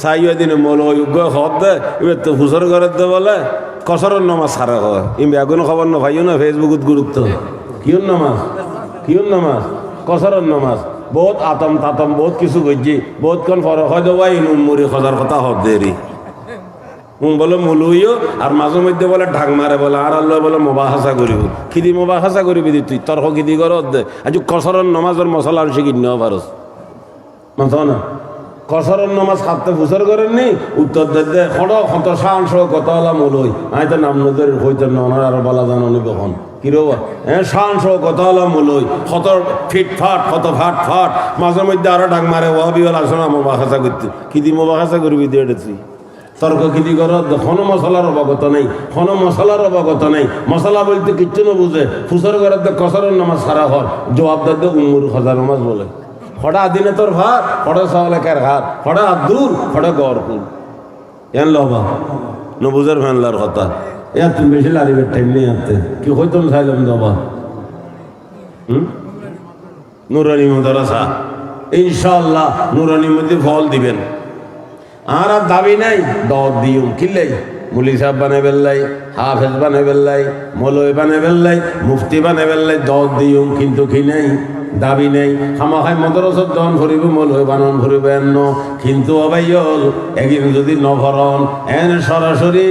চাইয়া দিনে মল যোগ্য হত দে এবার তো হুসর করে দে বলে কসরের নমাজ সারা হয় ইম এখনো খবর না ভাইও না ফেসবুকত গুরুত্ব কিয়র নামাজ কসরের নামাজ বহুত আতম তাতম বহুত কিছু করছি বহুত কোন ফরক হয় দেওয়া মুড়ি খোঁজার কথা হত দেরি বলে মলুইও আর মাঝে মধ্যে বলে ঢাক মারে বলে আর আল্লাহ বলে মোবাহাসা করিব খিদি মোবাহাসা করিবি তুই তর্ক খিদি করত দে আজ কসরের নমাজের মশলা আর শিখি নেওয়া পারস মাথা না কসরের নমাজ খাতে ফুসর করেননি উত্তর দে খড় কত সাংস কত হলাম মলুই আমি তো নাম নজর হইতেন না ওনার আরো বলা জানো নি কখন কিরবা হ্যাঁ সাংস কত হলাম মলুই কত ফিটফাট কত ফাট মাঝে মধ্যে আরো ঢাক মারে ওয়াবি বলে আসো না মোবাহাসা করতে খিদি মোবাহাসা করবি দিয়ে তর্ক খিদি কর কোনো মশলার অবগত নেই কোনো মশলার অবগত নেই মশলা বলতে কিচ্ছু না বুঝে ফুসর করে কসরের নামাজ সারা হর জবাবদার দে উম্মুর খজার নামাজ বলে ফটা দিনে তোর ভাত ফটা সওয়ালে কার হাত ফটা আব্দুল ফটা গড়কুল এন লবা নবুজের ফ্যানলার কথা এ তুমি বেশি লারিবের টাইম নেই আনতে কি হইতাম চাইলাম দবা নুরানি মাদ্রাসা ইনশাআল্লাহ নুরানির মধ্যে ফল দিবেন আর দাবি নাই দর দিও কিনলাই মুলি সাহেব বানে বেললাই হাফেজ বানে বেললাই মৌলবী বানে বেললাই মুফতি বানে বেললাই দর দিও কিন্তু কি নাই দাবি নেই খামাখাই মদরসত দন ভরিব মৌলবী বানন ভরিব এন্ন কিন্তু অবাইল একদিন যদি নভরণ এন সরাসরি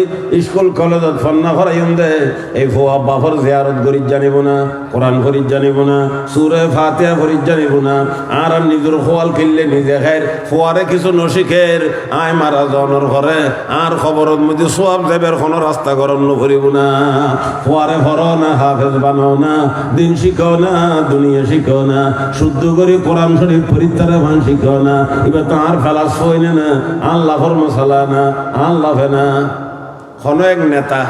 স্কুল কলেজত ফন্না ভরাইন দে এই ফোয়া বাফর জিয়ারত গরিব জানিব না কোরআন ফরিদ জানিব না সুরে ফাতিহা ফরিদ জানিব না আর নিজের খোয়াল কিনলে নিজে খাই ফোয়ারে কিছু নশিখের আয় মারা জনের ঘরে আর খবরের মধ্যে সোয়াব যাবের কোনো রাস্তা গরম নভরিব না ফোয়ারে ভর না হাফেজ বানাও না দিন শিখো না দুনিয়া শিখো না শুদ্ধ করে কোরআন শরীফ পরিত্যারে ভান শিখো না এবার তো আর ফেলাস হই না আল্লাহর মশলা না আল্লাহ না কোনো এক নেতা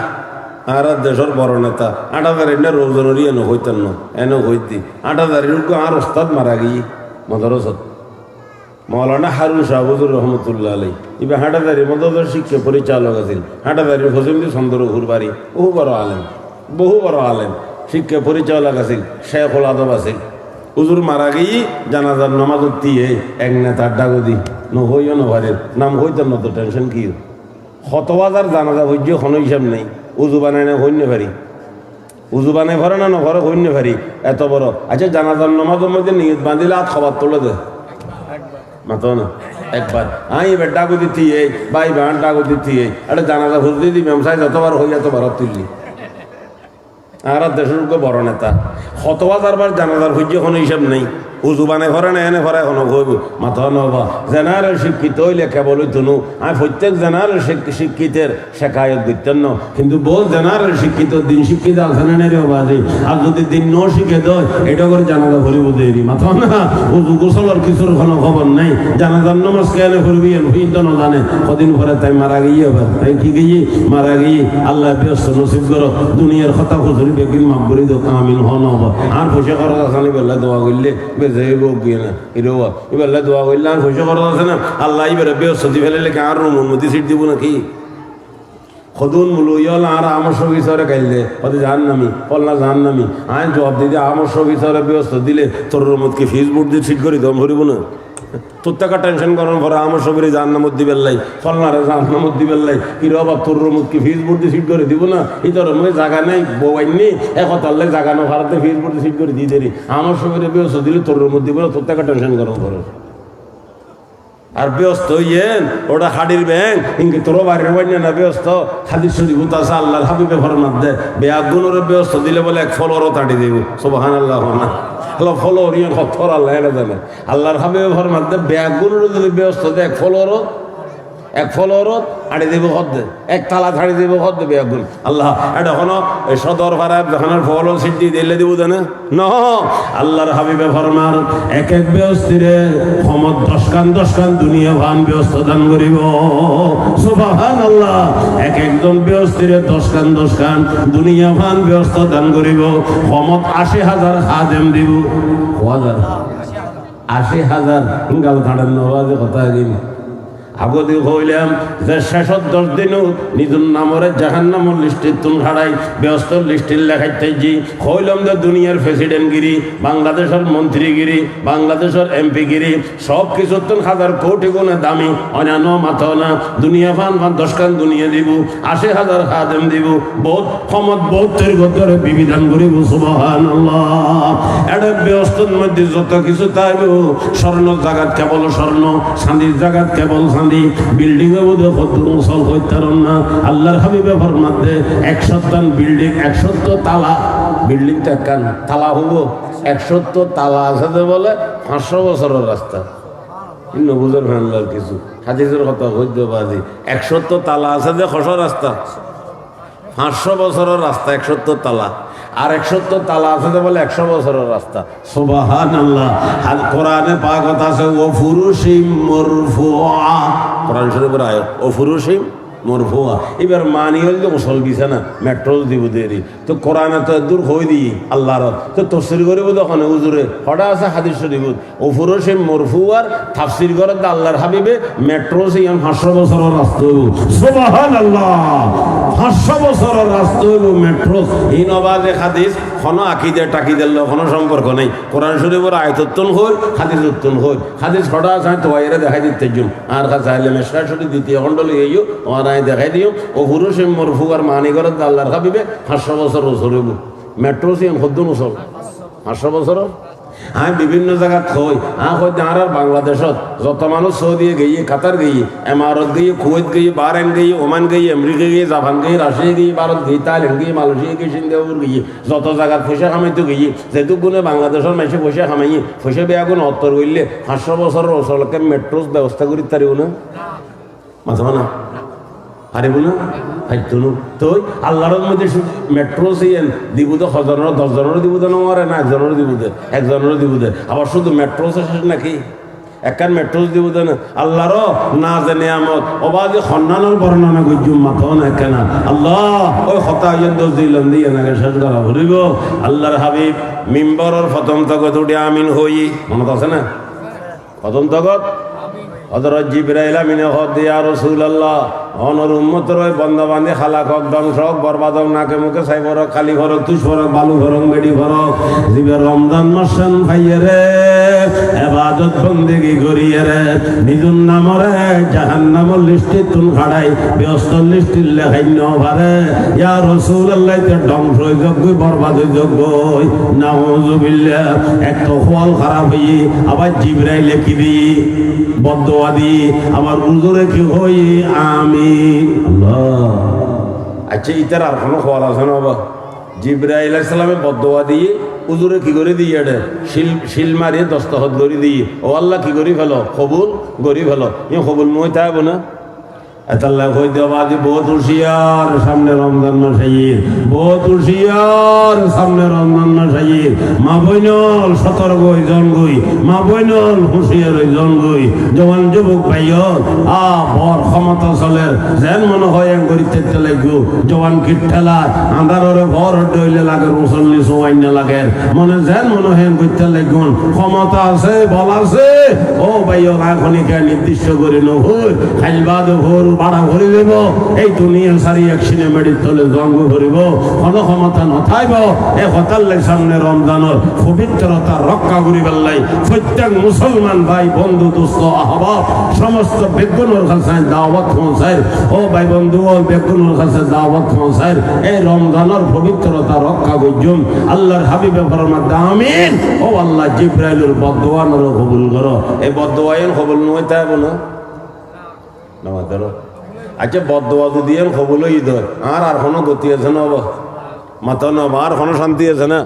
আর দেশের বড় নেতা 8,000 রোজনের এনে হইতেন না এনে হইতি 8,000 আর ওস্তাদ মারা গিয়ে মদরসত মৌলানা হারুন শাহ হুজুর রহমতুল্লাহ আলাই এবার হাটাদারি মদরসার শিক্ষা পরিচালক আছেন হাটাদারির ফজলদি চন্দ্রপুর বাড়ি বহু বড় আলেম শিক্ষা পরিচালক আছেন শেখুল আদব আছেন হুজুর মারা গিয়ে জানাজার নামাজ দিয়ে এক নেতার ডাগদি নহইও নভারের নাম হইতেন না তো টেনশন কি শতবাজার জানাজা হইজ কোনো হিসাব নেই উজু বানাই না হইনে পারি উজু বানাই ভরে না নভরে হইনে পারি এত বড় আচ্ছা জানাজার নামাজের মধ্যে নিয়ত বাঁধিলে আর খবর তোলে দে মাতো না একবার আই এবার ডাকু দিতি এই বাই বান ডাকু দিতি এই একটা জানাজা হুজুর দিদি ব্যবসায় যতবার হই এতবার তুললি আর দেশের বড় নেতা শতবাজার বার জানাজার হইজ কোনো হিসাব নেই উজু বানে ভরে না এনে ভরে কোনো হইব মাথা নবা জেনারেল শিক্ষিত হইলে কেবলই তুনু আমি প্রত্যেক জেনারেল শিক্ষিতের শেখায়ত দিতেন না কিন্তু বহু জেনারেল শিক্ষিত দিন শিক্ষিত আছে না রে বাজি আর যদি দিন ন শিখে দেয় এটা করে জানাজা ভরিব দেরি মাথা না উজু গোসলের কিছুর কোনো খবর নেই জানাজার নামাজ কেন করবি হইত না জানে কদিন পরে তাই মারা গিয়ে তাই কি গিয়ে মারা গিয়ে আল্লাহ ব্যস্ত নসিব করো দুনিয়ার কথা খুচুরি বেগিন মাপ করি দো কামিল হন হব আর পয়সা খরচ আসানি বেলা দোয়া করলে এবার দোয়া করলে আর পয়সা খরচ আছে না আল্লাহ এবারে বৃহস্পতি ফেলে লেখা আর মনমতি সিট দিব নাকি খদুন মুলুইল আর আমার সবিসরে গাইলে হতে জান নামি পল্লা জান নামি আয় জবাব দিদি আমার সবিসরে বৃহস্পতি দিলে তোর মতকে ফিস বোর্ড দিয়ে ঠিক করি দম ভরিব না তোর টাকা টেনশন করার পরে আমার সবিরে জান নামত দিবেন লাই ফলনারে জান নামত দিবেন লাই কি রবা তোর মতকে ফিস বোর্ড দিয়ে সিট করে দিব না এই তোর মই জায়গা নেই বউাইনি একতারলে জায়গা না ভারতে ফিস বোর্ড দিয়ে সিট করে দিয়ে দেরি আমার সবিরে বৃহস্পতি দিলে তোর মত দিব না তোর টাকা টেনশন করার পরে আর ব্যস্ত হইয়েন ওটা হাড়ির ব্যাং ইনকে তোর বাড়ির বাড়ি না ব্যস্ত হাদিস শরীফ উতাসা আল্লাহর হাবিবে ফরমাত দে বেয়াগুনের ব্যস্ত দিলে বলে এক ফলরও তাড়ি দেব সুবহানাল্লাহ না আল্লাহ ফলর ইয়ে খতর আল্লাহ এটা জানে আল্লাহর হাবিবে ফরমাত দে বেয়াগুনের যদি ব্যস্ত দে এক ফলরও আড়ি দেব হদ এক তালা ছাড়ি দেব হদ দেবে একগুণ আল্লাহ এটা কোনো সদর ভাড়া যখন ফল সিদ্ধি দিলে দেবো জানে ন আল্লাহর হাবিবে ফরমার এক ব্যস্তিরে ক্ষমত 10 কান দুনিয়া ভান ব্যস্ত দান করিব সুবহানাল্লাহ একজন ব্যস্তিরে 10 কান দুনিয়া ভান ব্যস্ত দান করিব ক্ষমত 80,000 খাদেম দিব 80,000 গাল খাড়ান নওয়াজে কথা গিয়ে আগদি হইলাম যে শেষত 10 দিনও নিজুর নামরে জাহান্নামর লিস্টে তুন হারাই ব্যস্ত লিস্টির লেখাইতে জি হইলাম যে দুনিয়ার প্রেসিডেন্টগিরি, বাংলাদেশের মন্ত্রীগিরি, বাংলাদেশের এমপিগিরি সব কিছু তুন 1000 কোটি গুণে দামি অন্যান্য মাথাও না দুনিয়া ফান 10 খান দুনিয়া দিব 80,000 খাদেম দিব বহুত ক্ষমত বহুত তৈরি বিবিধান করিব সুবহানাল্লাহ। এটা ব্যস্তর মধ্যে যত কিছু তাইব স্বর্ণ জাগাত কেবল স্বর্ণ, চাঁদির জাগাত কেবল চাঁদি, বিল্ডিং এ বোধ মুসল হইতারন না। আল্লাহর হাবিবে ফরমাতে 100 বিল্ডিং 100 তালা বিল্ডিং তো একখান তালা হব 100 তালা আছে বলে 500 বছরের রাস্তা ইন্ন বুঝের ফ্যানলার কিছু হাদিসের কথা হইতে বাজি 100 তালা আছে যে খসা রাস্তা 500 বছরের রাস্তা 100 তালা আর 100 তালা আছে যে বলে 100 বছরের রাস্তা সুবহানাল্লাহ। আর কোরআনে পাক কথা আছে ও ফুরুশিম মারফুআ, কোরআন শরীফের আয়াত ও ফুরুশিম মরফুয়া। এবার মানি হল যে মুসল বিছানা মেট্রোল দিব দেরি তো কোরআনে তো দূর হয়ে দিই আল্লাহর তো তফসির করিব তখন হুজুরে হঠাৎ আছে হাদিস শরীফ ও ফুরুশিম মরফুয়ার তাফসির করে আল্লাহর হাবিবে মেট্রো সিয়াম 500 বছরের রাস্তা হইব সুবহানাল্লাহ। 500 বছরের রাস্তা হইব মেট্রো। এই নবাজে হাদিস কোনো আকিদে টাকিদের কোনো সম্পর্ক নেই। কোরআন শরীফের আয়াতুন হই হাদিস উত্তন হই হাদিস হঠাৎ আছে তো এরা দেখাই দিতে জুম আর কাছে আইলে মেশরা শরীফ দ্বিতীয় খণ্ডলে এইও আমার আয় দেখাই দিও ও ফুরুশিম মরফুয়ার মানি করে আল্লাহর হাবিবে 500 বছর বছর হইব মেট্রো সিয়াম হদ্দুন উসল 500 বছর। আমি বিভিন্ন জায়গা থই হয়তো আর বাংলাদেশত যত মানুষ সৌদি গিয়ে কাতার গিয়ে এমারত গিয়ে কুয়েত গিয়ে বাহরাইন গিয়ে ওমান গিয়ে আমেরিকা গিয়ে জাপান গিয়ে রাশিয়া গিয়ে ভারত গিয়ে থাইল্যান্ড গিয়ে মালয়েশিয়া গিয়ে সিঙ্গাপুর গিয়ে যত জায়গার পয়সা খামাইতে গিয়ে যেহেতু গুণে বাংলাদেশের মানুষে পয়সা খামাইয়ে পয়সা বেয়া গুণ অত্তর করলে 500 বছরের ওসলকে মেট্রোস ব্যবস্থা করি তারিব না মাথা না পারিব না হাইতুনু তো আল্লাহর মধ্যে মেট্রো সিয়েন দিব তো 10 জনের দিব না না একজনের দিব একজনের দিব আবার শুধু মেট্রো শেষ নাকি একখান মেট্রোস দিব না আল্লাহর না যে নিয়ামত অবাধে সন্ন্যানের বর্ণনা গুজুম মাথাও না কেন আল্লাহ ওই হতাহত দিলাম দিয়ে নাকি শেষ করা ভরিব। আল্লাহর হাবিব মিম্বরের প্রথম তগত উঠে আমিন হই মনত আছে না প্রথম তগত হযরত জিবরাইল আমিনে হদ ইয়া রাসূলুল্লাহ অনর উম্মতর ওই বন্দা বান্ধে খালাক হক ধ্বংস হক বরবাদ হোক নাকে মুখে ছাই ভরক খালি ভরক তুষ ভরক বালু ভরক বেড়ি ভরক জিবে রমজান মাসান ভাইয়ে রে ইবাদত বন্দেগি করিয়ে রে নিজুন নামরে জাহান্নামের লিস্টে তুন খাড়াই ব্যস্ত লিস্টে লেখাইন ভারে ইয়া রাসূলুল্লাহ তে ধ্বংস হই যোগ্য বরবাদ হই যোগ্য নাউযুবিল্লাহ। এক তো হওয়াল খারাপ হই আবার জিবরাইল লিখি দি বদদোয়া দি আবার হুজুরে কি হই আমিন আল্লাহ। আচ্ছা ইতার আর কোনো খবর আছে না বাবা? জিবরাইল আলাইহিস সালামে বদদোয়া দিয়ে হুজুরে কি করে দিয়ে এটা শিল মারিয়ে দস্তখত করে দিয়ে ও আল্লাহ কি করি ফেলো কবুল করি ফেলো কবুল মই তাইব না এতাল্লাহ কই দেওয়া যে বহুত হুঁশিয়ার সামনে রমজান মাস আইয়ে বহুত হুঁশিয়ার সামনে রমজান মাস আইয়ে মা বইনল সতর্ক হই জন গই মা বইনল হুঁশিয়ার হই জন গই জওয়ান যুবক ভাইও বর ক্ষমতা চলের যেন মনে হয় এক গরিতে লাগবো জওয়ান কিট ঠেলা আন্ধারে ভর ডইলে লাগে মুসল্লি সোয়াইন না লাগে মনে যেন মনে হয় গরিতে লাগবো ক্ষমতা আছে বল আছে ও ভাইও এখনই কে নির্দিষ্ট করে নহই খাইবাদ ভোর বাড়া ভরি দেব এই দুনিয়া সারি এক সিনেমাটির তলে জঙ্গ ভরিব কোন ক্ষমতা নথাইব এ হতাল্লাই সামনে রমজানের পবিত্রতা রক্ষা করি পেলাই প্রত্যেক মুসলমান ভাই বন্ধু দোস্ত আহবাব সমস্ত বেগুনের কাছে দাওয়াত পৌঁছায় ও ভাই বন্ধু ও বেগুনের কাছে দাওয়াত পৌঁছায় এই রমজানের পবিত্রতা রক্ষা করজুম আল্লাহর হাবিবে ফরমাতে আমিন। ও আল্লাহ জিবরাইলের বদদোয়া নর কবুল করো এই বদদোয়াইন কবুল নয় তাইব না নামাজ। আচ্ছা বদদোয়া যদি কবুল ঈদ আর কোনো গতি আছে না মাথা না আর কোনো শান্তি আছে না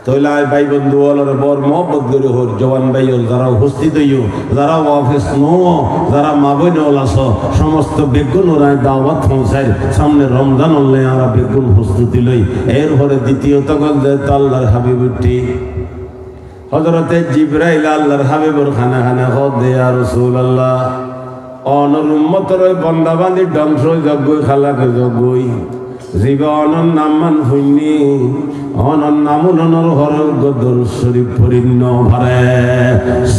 তাহলে ভাই বন্ধু বলার বর মহব্বত করে হোক জওয়ান ভাই হল যারা উপস্থিত হইও যারা অফিস নো যারা মা বোন আস সমস্ত বেগুন ওরাই দাওয়াত পৌঁছায় সামনে রমজান হলে আমরা বেগুন প্রস্তুতি লই। এরপরে দ্বিতীয়ত আল্লাহর হাবিবটি হযরতে জিবরাইল আল্লাহর হাবিবর খানা খানা হদ দে ইয়া রাসূলুল্লাহ অনর উম্মতর ওই বন্দা বান্দি ধ্বংস যজ্ঞ খালাকে যজ্ঞই জীবনের নামান ভুইনি অনন নামুনর হরগ দরুদ শরীফ পরিন্ন ভরে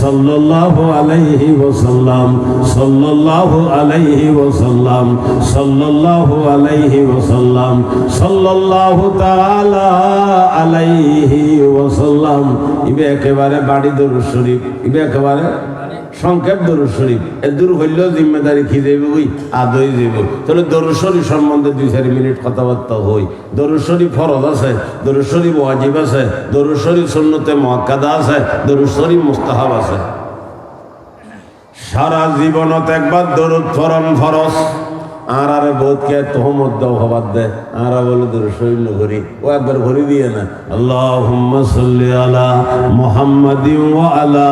সাল্লাল্লাহু আলাইহি ওয়াসাল্লাম সাল্লাল্লাহু আলাইহি ওয়াসাল্লাম সাল্লাল্লাহু আলাইহি ওয়াসাল্লাম সাল্লাল্লাহু তাআলা আলাইহি ওয়াসাল্লাম। ইবে একেবারে বাড়ি দরুদ শরীফ, ইবে একেবারে সংক্ষেপ দরুদ শরীফ। এ দূর হইলেও জিম্মেদারি কি যাইব ওই আদই যাইব। তাহলে দরুদ শরীফ সম্বন্ধে 2-4 মিনিট কথাবার্তা হই। দরুদ শরীফ ফরজ আছে, দরুদ শরীফ ওয়াজিব আছে, দরুদ শরীফ সুন্নতে মুআক্কাদা আছে, দরুদ শরীফ মুস্তাহাব আছে। সারা জীবনত একবার দরুদ পড়ন ফরজ। আর আরে বোধকে তোহমত দাও হবার দেয়, আর বলে দরুদ শরীফ নগরী ও একবার ভরি দিয়ে না। আল্লাহুম্মা সাল্লি আলা মুহাম্মাদিন ওয়া আলা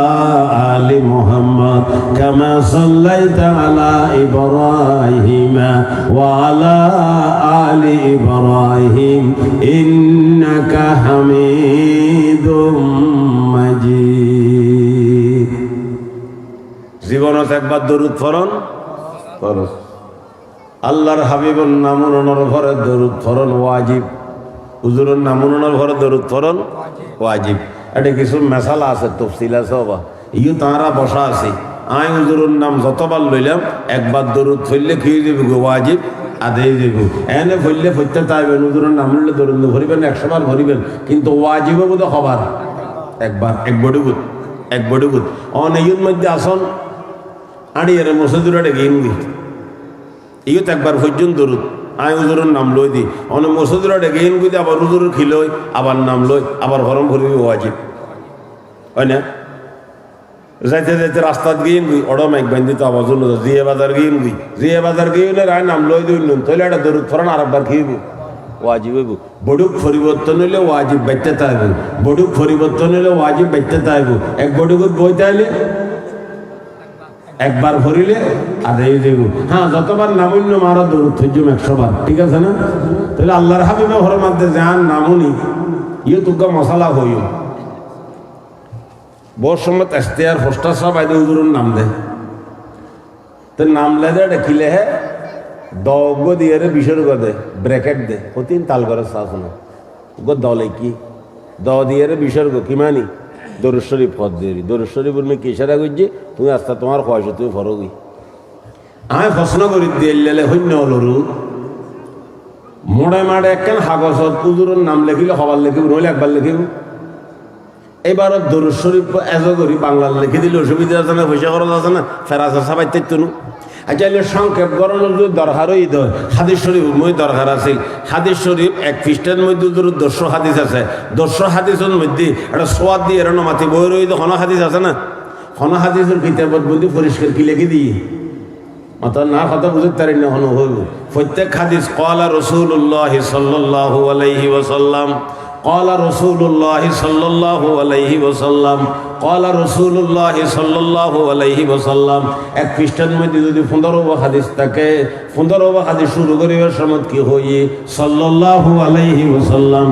আলি মুহাম্মাদ কামা সাল্লাইতা আলা ইব্রাহিম ওয়া আলা আলি ইব্রাহিম ইন্নাকা হামিদুম মাজিদ। জীবনত একবার দরুদ পড়ন ফরজ। আল্লাহর হাবিবুর নামুনের ঘরে দরুদ ফরন ওয়াজিব। হুজুরের নামুনের ঘরে দরুদ ফরন ওয়াজিব। এটা কিছু মেসালা আছে, তফসিল আছে বাবা, ইউ তাঁরা বসা আছে। আই হুজুরের নাম যতবার লইলাম একবার দরুদ ফেললে খেয়ে যাবে গো ওয়াজিব আদেই যাব। এনে ফেললে ফেলতে চাইবেন, হুজুরের নাম লইলে দরুদ ভরিবেন 100 বার ভরিবেন, কিন্তু ওয়াজিব বোধ হবার একবার এক বডিগুদ এক বডিগুদ। অনেকের মধ্যে আসন আড়িয়ে মসজিদুরা ডেকে ইনগি ইয়ত একবার পর্যন্ত দরুদ আই হুজুরের নাম লই দি অনেক মসজিদরা ডেকে ইনগি আবার হুজুরের খিলই আবার নাম লই আবার হরম ভরিবি ওয়াজিব হয় না। যাইতে যাইতে রাস্তাত গিয়ে গুই অডম এক বান্ধিত আবার জন্য জিয়ে বাজার গিয়ে গুই জিয়ে বাজার গিয়ে রায় নাম লই দিন তাহলে একটা দরুদ ফরান আর একবার খেয়েব ওয়াজিব হইব। বডুক পরিবর্তন হইলে ওয়াজিব বাইতে তাইব, বডুক পরিবর্তন হইলে ওয়াজিব বাইতে তাইব। এক বডুকুত বই তাইলে একবার ভরিলে আদায় দেব। হ্যাঁ, যতবার নামুন্য মারা দরুদ থইজুম 100 বার, ঠিক আছে না? তাহলে আল্লাহর হাবিবে হর মধ্যে যান নামুনি ইয়ে তুকা মশালা হইও বহু সময় এস্তেয়ার ফস্টার সব আইদে হুজুরের নাম দেয়। তো নাম লেদে দেখিলে হে দগ দিয়ে বিসর্গ দে ব্র্যাকেট দে হতিন তাল করে সাস না গো দলে কি দ দিয়ে বিসর্গ কি মানি দরুদ শরীফ ফদ দিয়ে দরুদ শরীফ উনি কি ইশারা করছি তুমি আস্তা তোমার খোয়াইছো তুমি ফরগই আমি প্রশ্ন করি দিলে হইন্য হলরু মোড়ে মাড়ে একখান কাগজত হুজুরের নাম লেখিলে হবার লেখিব নইলে একবার লেখিব। এবার দরুদ শরীফ এজ করি বাংলার লিখে দিলে অসুবিধা আছে না, পয়সা খরচ আছে না, ফেরাজ সাবাই তেতুনু আচ্ছা এলে সংক্ষেপ গরমের যদি দরকারই দেয়। হাদিস শরীফ মই দরকার আছে। হাদিস শরীফ এক পৃষ্ঠার মধ্যে ধরো 200 হাদিস আছে। 200 হাদিসের মধ্যে একটা সোয়াদ দিয়ে এরনো মাতি বই রই তো কোনো হাদিস আছে না, কোনো হাদিসের কিতাবত বন্ধু পরিষ্কার কি লিখে দিই মাথা না কথা বুঝতে পারি না হনো হইব। প্রত্যেক হাদিস ক্বালা রাসূলুল্লাহ সাল্লাল্লাহু আলাইহি ওয়াসাল্লাম قال رسول الله صلى الله عليه وسلم قال رسول الله صلى الله عليه وسلم এক পৃষ্ঠার মধ্যে যদি 15 হাদিস থাকে 15 হাদিস শুরু করিবার সময় কি হই সাল্লাল্লাহু আলাইহি ওয়াসাল্লাম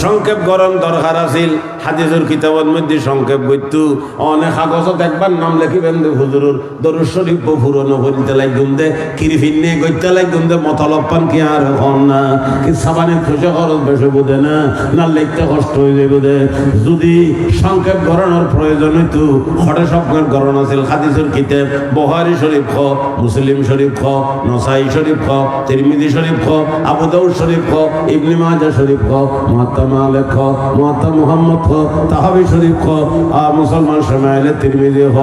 সংক্ষেপ গরম দরকার আছিল। হাদিসের কিতাবের মধ্যে সংক্ষেপ বইতু অনেক কাগজত একবার নাম লিখিবেন হুজুরের দরুদ শরীফ পুরনো বলতে লাগুন দে কিরফিনে গইতে লাগুন দে মতলব পান কি আর হন না কি সাবানের খুশি খরচ বেশি বুঝে না না লিখতে কষ্ট হয়ে যাবে দে। যদি সংক্ষেপ গরণের প্রয়োজন হইতো খড়ে সংক্ষেপ গরণ আছিল। হাদিসের কিতাব বুখারী শরীফ খ, মুসলিম শরীফ খ, নসাই শরীফ খ, তিরমিজি শরীফ খ, আবু দাউদ শরীফ খ, ইবনে মাজাহ শরীফ খ, মুয়াত্তা মালিক খ, মুয়াত্তা মুহাম্মদ খ, তাহাবী শরীফ খ, মুসলমান শামাইলে তিরমিজি খ,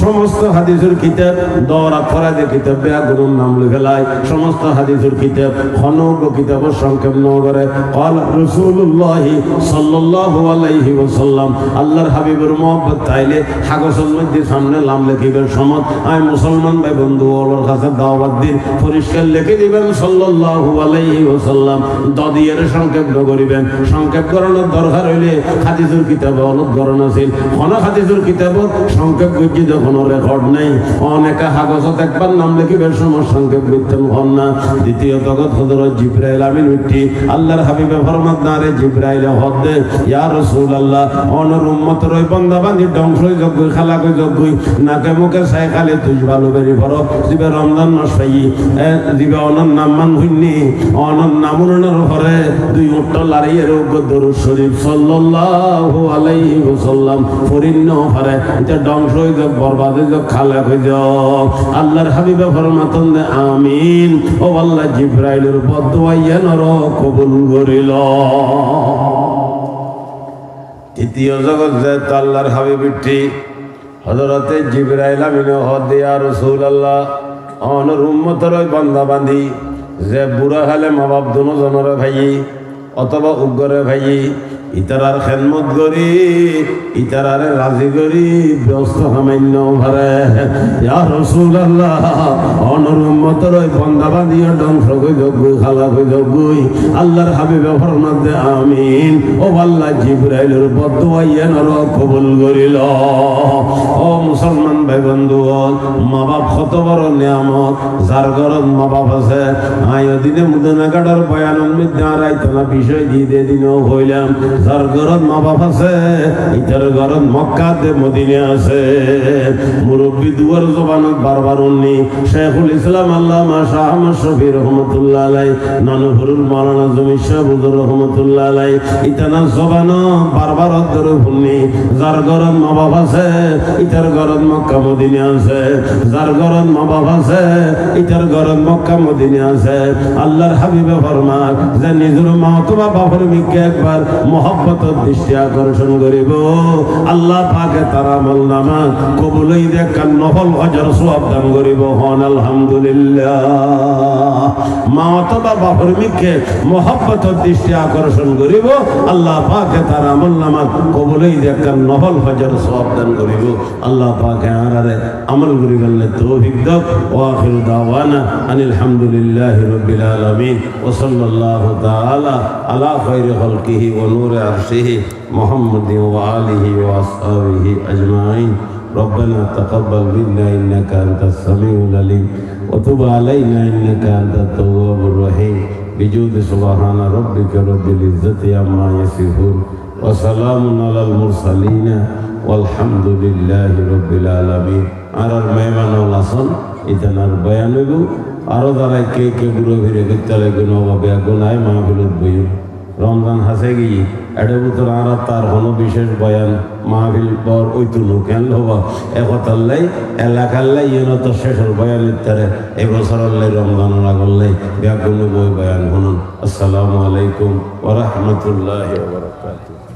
সমস্ত হাদিসের কিতাব দওরা ফরাদে কিতাব বেগুন নাম লিখলাই সমস্ত হাদিসের কিতাব খনক কিতাব সংক্ষেপ ন করে قال رسول الله সাল্লাল্লাহু আলাইহি ওয়াসাল্লাম আল্লাহর হাবিবের মহব্বত তাইলে কাগজের মধ্যে সামনে নাম লিখিবেন সমত আই মুসলমান ভাই বন্ধু ওর কাছে দাওয়াত দিন পরিষ্কার লিখে দিবেন সাল্লাল্লাহু আলাইহি ওয়াসাল্লাম দদিয়ের সংক্ষেপ করিবেন। সংক্ষেপ করানোর দরকার হইলে হাদিসের কিতাবে অনেক গরণ আছে। কোন হাদিসের কিতাবে সংক্ষেপ করছি যখন রেকর্ড নেই অনেক কাগজত একবার নাম লিখিবেন সময় সংক্ষেপ করতেন হন না। দ্বিতীয় তগত হযরত জিবরাইল আমিন উঠি আল্লাহর হাবিবে ফরমাত নারে জিবরাইল হদে ইয়া রাসূলুল্লাহ অনর উম্মতের ওই বান্দা বন্দা বান্ধি ধ্বংসই যজ্ঞ খালা কই যজ্ঞ নাকে মুখে চাই খালে তুই ভালো বেরি ভরো দিবে রমজান মাস পাই দিবে অনন নাম মান হইনি অনন নামুনের ঘরে দুই উঠ্ট লাড়িয়ে রোগ দরুদ শরীফ সাল্লাল্লাহু আলাইহি ওয়াসাল্লাম ফরিন্ন পারে এটা ধ্বংস হয়ে যাক বরবাদ হয়ে যাক খালা হয়ে যাক আল্লাহর হাবিবে ফরমাতন দে আমিন ও আল্লাহ জিবরাইলের বদদুয়া নর কবুল করিল। তৃতীয় জগৎ যে আল্লাহর হাবিবিটি হযরতে জিবরাইল আমিন হদে ইয়া রাসূলুল্লাহ অনর উম্মতের ওই বান্দা বান্দি যে বুড়া হলে মা বাপ দুনো জনের ভাই অথবা উগ্রে ভাই ইতারার খেদমত করি ইতারারে রাজি করি ব্যস্ত সামান্য ভারে ইয়া রাসূলুল্লাহ অনর উম্মতের ওই বান্দা বান্দি ধ্বংস কই যোগ্য খালা কই যোগ্যই আল্লাহর হাবিবে ফরমাত দে আমিন ও আল্লাহ জিবরাইলের বদদুয়া নর কবুল করিল। ও মুসলমান ভাই বন্ধুগণ মা বাপ কত বড় নিয়ামত যার ঘরত মা বাপ আছে আয় দিনে মুদনাগাড়ার বয়ানের মধ্যে আড়াইতো না বিষয় দিয়ে দিনও হইলাম যার ঘরত মা বাপ আছে ইটার ঘরত মক্কাতে মদিনে আছে মুরব্বী দুয়ার জবানত বারবার উন্নি শেখুল ইসলাম আল্লামা শাহ আহমদ শফি রহমতুল্লাহ আলাই নানুপুরুল মাওলানা জমির শাহ বুজুর রহমতুল্লাহ আলাই ইটানা জবানত বারবার ধরে উন্নি যার ঘরত মা বাপ আছে ইটার ঘরত মক্কা মদিনে আছে যার ঘরত মা বাপ আছে ইটার ঘরত মক্কা মদিনে আছে আল্লাহর হাবিবে ফরমান যে নিজের মা অথবা বাপের মিকে একবার মহব্বতের দৃষ্টি আকর্ষণ করিব আল্লাহ পাকে তার আমল নামা কবুলই দেখান নফল হজর সওয়াব দান করিব হন আলহামদুলিল্লাহ। মা অথবা বাপের মিকে মহব্বতের দৃষ্টি আকর্ষণ করিব আল্লাহ পাকে তার আমল নামা কবুলই দেখান নফল হজর সওয়াব দান করিব আল্লাহ পাকে আরারে আমল করিবেন তৌফিক দাও ওয়া আখিরু দাওয়ানা আনিল হামদুলিল্লাহি রাব্বিল আলামিন ওয়া সাল্লাল্লাহু তাআলা আলা খায়রি খালকিহি ওয়া নূরি আরশিহি মুহাম্মাদিন ওয়া আলিহি ওয়া আসহাবিহি আজমাইন ربنا تقبل منا انك انت السميع العليم وتب علينا انك انت التواب الرحيم بجود سبحان ربك رب العزة عما يصفون وسلام على المرسلين والحمد لله رب العالمين আর মেহমানুল হাসান ইতানার বয়ান হইব আরো যারা কে কে গুরু ফিরে বিদ্যালয় গুণ হবে গুণায় মাহফিলত বই রমজান হাসে গিয়ে এটা ভিতর আর তার কোনো বিশেষ বয়ান মাহফিল পর ওই তুলু কেন হবা একতাল্লাই এলাকাল্লাই ইয়েন তো শেষের বয়ান ইত্যারে এবছর আল্লাহ রমজান লাগল্লাই ব্যাগুণ বই বয়ান শুনুন। আসসালামু আলাইকুম ওয়া রাহমাতুল্লাহি ওয়া বারাকাতুহু।